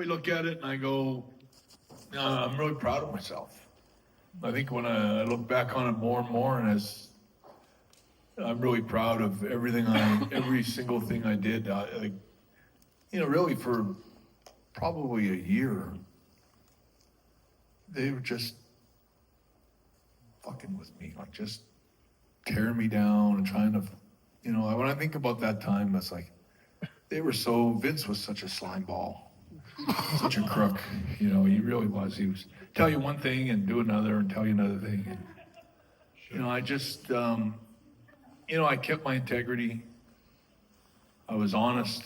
look at it and I go, I'm really proud of myself. I think when I look back on it more and more, and I'm really proud of every single thing I did. Really for probably a year, they were just fucking with me, like just tearing me down and trying to, when I think about that time, it's like, Vince was such a slime ball, such a crook, he really was. He was tell you one thing and do another and tell you another thing. And, I just, I kept my integrity. I was honest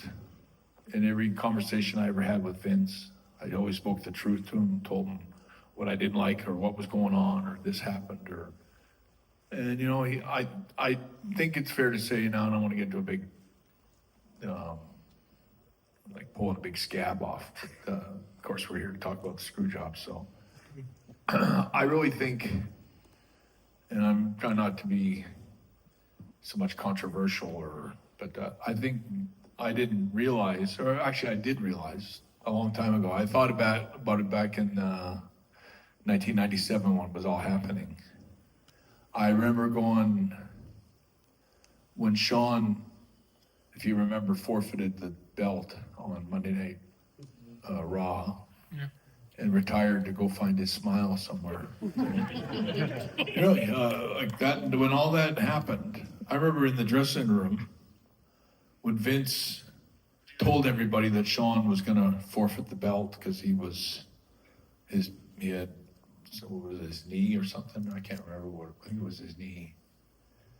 in every conversation I ever had with Vince. I always spoke the truth to him, told him what I didn't like or what was going on or this happened I think it's fair to say now, I don't want to get into a big, like pulling a big scab off. But, of course, we're here to talk about the screw job. So I really think, and I'm trying not to be so much controversial, but I think I didn't realize, or actually I did realize a long time ago. I thought about it back in 1997 when it was all happening. I remember going when Shawn, if you remember, forfeited the belt on Monday Night Raw, and retired to go find his smile somewhere. Really, like that. When all that happened, I remember in the dressing room when Vince told everybody that Shawn was going to forfeit the belt because he had his knee or something. I can't remember what. I think it was his knee.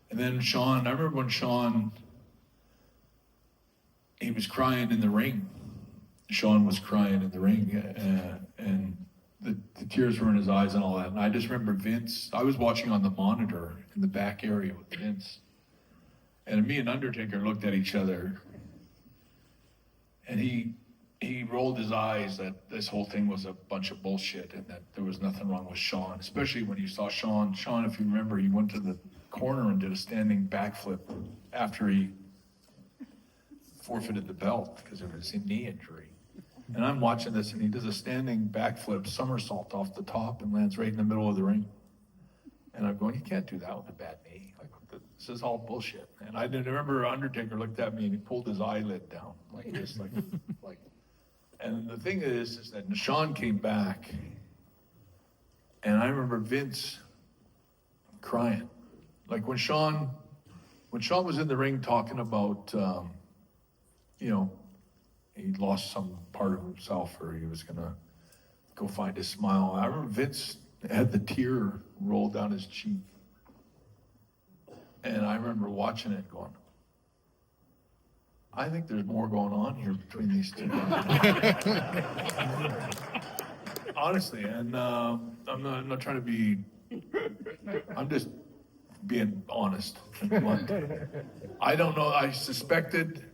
And then Shawn, I remember when Shawn, he was crying in the ring. Shawn was crying in the ring, and the tears were in his eyes and all that. And I just remember Vince, I was watching on the monitor in the back area with Vince. And me and Undertaker looked at each other, and he rolled his eyes that this whole thing was a bunch of bullshit and that there was nothing wrong with Shawn, especially when you saw Shawn. Shawn, if you remember, he went to the corner and did a standing backflip after he forfeited the belt because of his knee injury. And I'm watching this, and he does a standing backflip somersault off the top and lands right in the middle of the ring. And I'm going, you can't do that with a bad knee. Like, this is all bullshit. And I remember Undertaker looked at me and he pulled his eyelid down like this, like. And the thing is that Shawn came back, and I remember Vince crying. Like when Shawn was in the ring talking about, he lost some part of himself, or he was gonna go find his smile. I remember Vince had the tear roll down his cheek. And I remember watching it going, I think there's more going on here between these two guys. Honestly, and I'm not trying to be, I'm just being honest and blunt. I don't know, I suspected,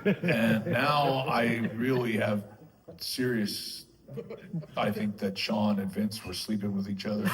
and now I really have serious, I think that Shawn and Vince were sleeping with each other.